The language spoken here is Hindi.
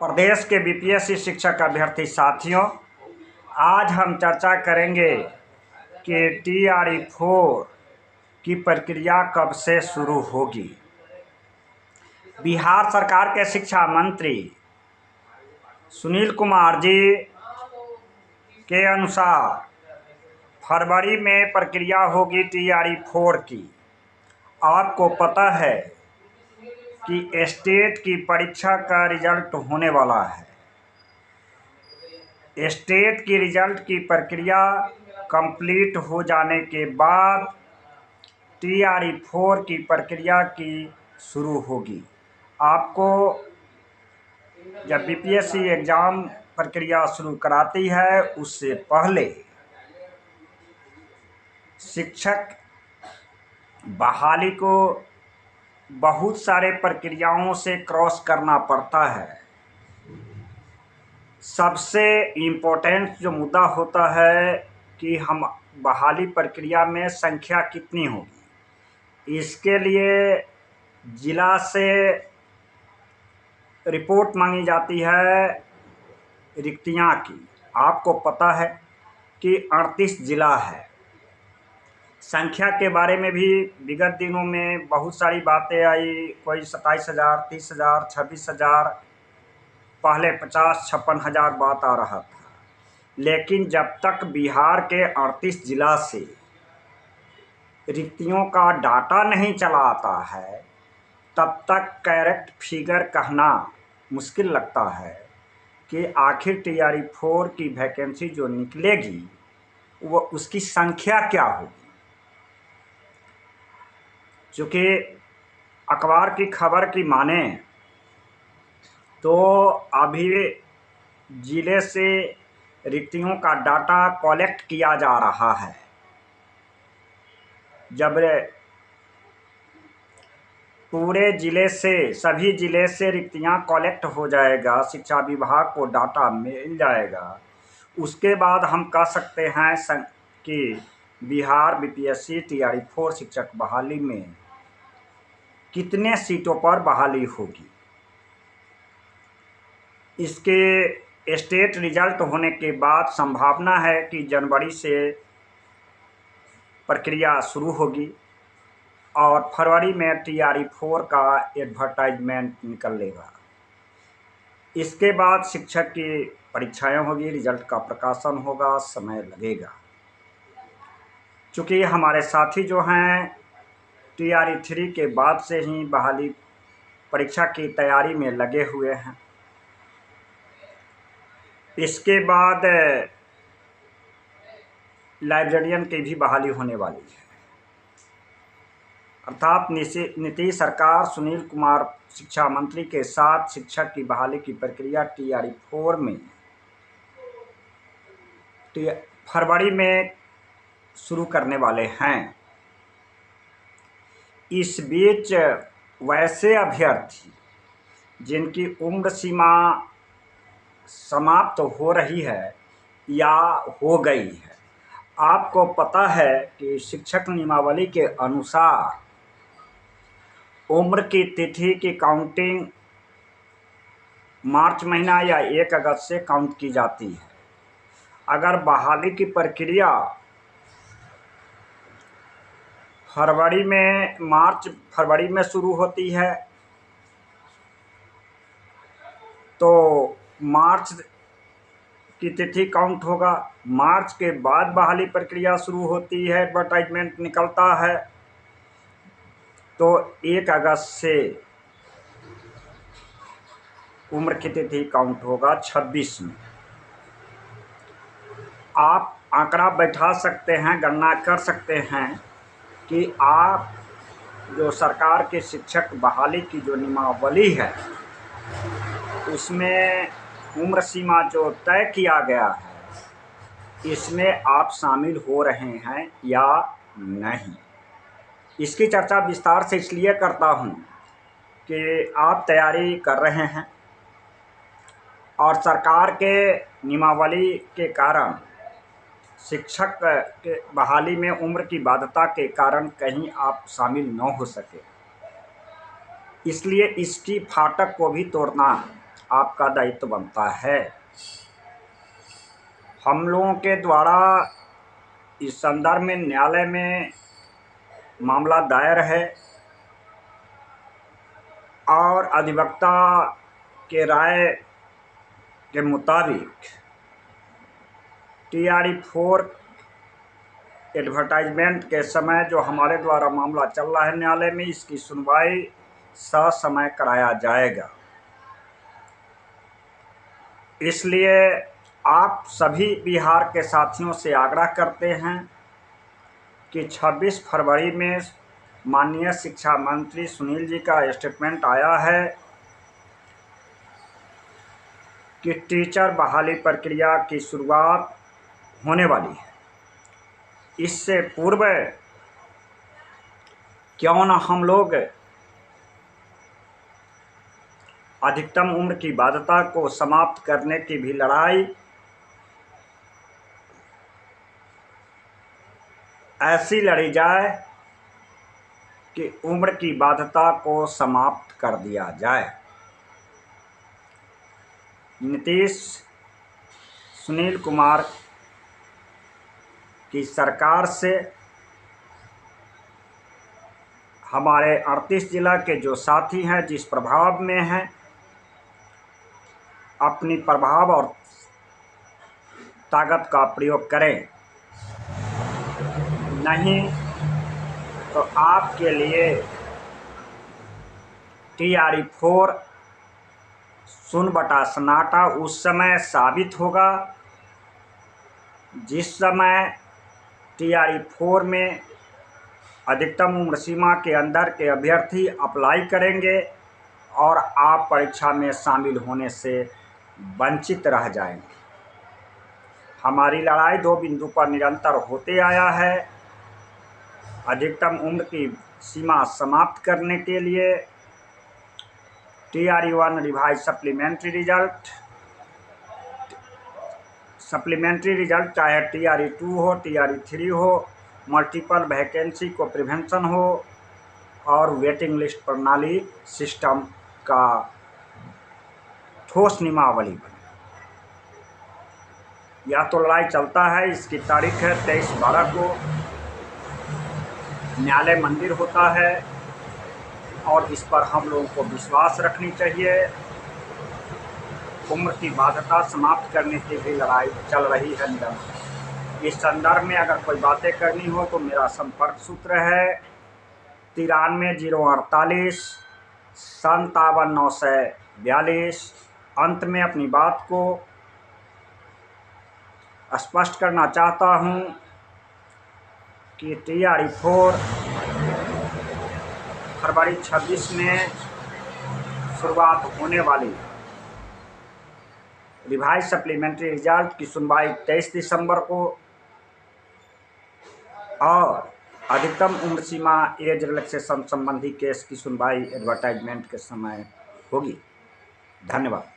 प्रदेश के बीपीएससी शिक्षक अभ्यर्थी साथियों, आज हम चर्चा करेंगे कि TRE-4 की प्रक्रिया कब से शुरू होगी। बिहार सरकार के शिक्षा मंत्री सुनील कुमार जी के अनुसार फरवरी में प्रक्रिया होगी TRE-4 की। आपको पता है कि स्टेट की परीक्षा का रिजल्ट होने वाला है। स्टेट की रिजल्ट की प्रक्रिया कंप्लीट हो जाने के बाद TRE-4 की प्रक्रिया की शुरू होगी। आपको जब बीपीएससी एग्ज़ाम प्रक्रिया शुरू कराती है, उससे पहले शिक्षक बहाली को बहुत सारे प्रक्रियाओं से क्रॉस करना पड़ता है। सबसे इम्पोर्टेंट जो मुद्दा होता है कि हम बहाली प्रक्रिया में संख्या कितनी होगी, इसके लिए ज़िला से रिपोर्ट मांगी जाती है रिक्तियाँ की। आपको पता है कि 38 ज़िला है। संख्या के बारे में भी विगत दिनों में बहुत सारी बातें आई, कोई 27,000, 30,000, 26,000, पहले 50-56 हज़ार बात आ रहा था। लेकिन जब तक बिहार के 38 ज़िला से रिक्तियों का डाटा नहीं चला आता है, तब तक करेक्ट फिगर कहना मुश्किल लगता है कि आखिर TRE-4 की वैकेंसी जो निकलेगी वो उसकी संख्या क्या होगी। चूँकि अखबार की खबर की माने तो अभी ज़िले से रिक्तियों का डाटा कलेक्ट किया जा रहा है। जब पूरे ज़िले से, सभी ज़िले से रिक्तियां कलेक्ट हो जाएगा, शिक्षा विभाग को डाटा मिल जाएगा, उसके बाद हम कह सकते हैं कि बिहार बीपीएससी TRE-4 शिक्षक बहाली में कितने सीटों पर बहाली होगी। इसके स्टेट रिजल्ट होने के बाद संभावना है कि जनवरी से प्रक्रिया शुरू होगी और फरवरी में TRE-4 का एडवर्टाइजमेंट निकलेगा। इसके बाद शिक्षक की परीक्षाएं होगी, रिजल्ट का प्रकाशन होगा, समय लगेगा। चूँकि हमारे साथी जो हैं TRE-3 के बाद से ही बहाली परीक्षा की तैयारी में लगे हुए हैं। इसके बाद लाइब्रेरियन की भी बहाली होने वाली है। अर्थात नीतीश सरकार सुनील कुमार शिक्षा मंत्री के साथ शिक्षक की बहाली की प्रक्रिया TRE-4 में फरवरी में शुरू करने वाले हैं। इस बीच वैसे अभ्यर्थी जिनकी उम्र सीमा समाप्त हो रही है या हो गई है, आपको पता है कि शिक्षक नियमावली के अनुसार उम्र की तिथि की काउंटिंग मार्च महीना या 1 अगस्त से काउंट की जाती है। अगर बहाली की प्रक्रिया फरवरी में शुरू होती है तो मार्च की तिथि काउंट होगा। मार्च के बाद बहाली प्रक्रिया शुरू होती है, एडवर्टाइजमेंट निकलता है, तो 1 अगस्त से उम्र की तिथि काउंट होगा 26 में। आप आंकड़ा बैठा सकते हैं, गणना कर सकते हैं कि आप जो सरकार के शिक्षक बहाली की जो नियमावली है उसमें उम्र सीमा जो तय किया गया है, इसमें आप शामिल हो रहे हैं या नहीं। इसकी चर्चा विस्तार से इसलिए करता हूं कि आप तैयारी कर रहे हैं और सरकार के नियमावली के कारण शिक्षक के बहाली में उम्र की बाध्यता के कारण कहीं आप शामिल न हो सके, इसलिए इसकी फाटक को भी तोड़ना आपका दायित्व बनता है। हम लोगों के द्वारा इस संदर्भ में न्यायालय में मामला दायर है और अधिवक्ता के राय के मुताबिक TRE-4 एडवर्टाइजमेंट के समय जो हमारे द्वारा मामला चल रहा है न्यायालय में, इसकी सुनवाई ससमय कराया जाएगा। इसलिए आप सभी बिहार के साथियों से आग्रह करते हैं कि 26 फरवरी में माननीय शिक्षा मंत्री सुनील जी का स्टेटमेंट आया है कि टीचर बहाली प्रक्रिया की शुरुआत होने वाली है। इससे पूर्व क्यों न हम लोग अधिकतम उम्र की बाध्यता को समाप्त करने की भी लड़ाई ऐसी लड़ी जाए कि उम्र की बाध्यता को समाप्त कर दिया जाए। नीतीश सुनील कुमार की सरकार से हमारे 38 जिला के जो साथी हैं, जिस प्रभाव में हैं, अपनी प्रभाव और ताकत का प्रयोग करें, नहीं तो आपके लिए TRE-4 सुन बटा सन्नाटा उस समय साबित होगा जिस समय TRE-4 में अधिकतम उम्र सीमा के अंदर के अभ्यर्थी अप्लाई करेंगे और आप परीक्षा में शामिल होने से वंचित रह जाएंगे। हमारी लड़ाई 2 बिंदु पर निरंतर होते आया है। अधिकतम उम्र की सीमा समाप्त करने के लिए TRE-1 रिवाइज सप्लीमेंट्री रिजल्ट चाहे TRE-2 हो, TRE-3 हो, मल्टीपल वैकेंसी को प्रिवेंशन हो और वेटिंग लिस्ट प्रणाली सिस्टम का ठोस नियमावली बने। यह तो लड़ाई चलता है। इसकी तारीख है 23/12 को न्यायालय मंदिर होता है और इस पर हम लोगों को विश्वास रखनी चाहिए। उम्र की बाध्यता समाप्त करने की भी लड़ाई चल रही है निरंतर। इस संदर्भ में अगर कोई बातें करनी हो तो मेरा संपर्क सूत्र है 93 048 57 942। अंत में अपनी बात को स्पष्ट करना चाहता हूं कि TRE-4 फरवरी 26 में शुरुआत होने वाली रिवाइज सप्लीमेंट्री रिजल्ट की सुनवाई 23 दिसंबर को और अधिकतम उम्र सीमा एज रिलैक्सेशन संबंधी केस की सुनवाई एडवर्टाइजमेंट के समय होगी। धन्यवाद।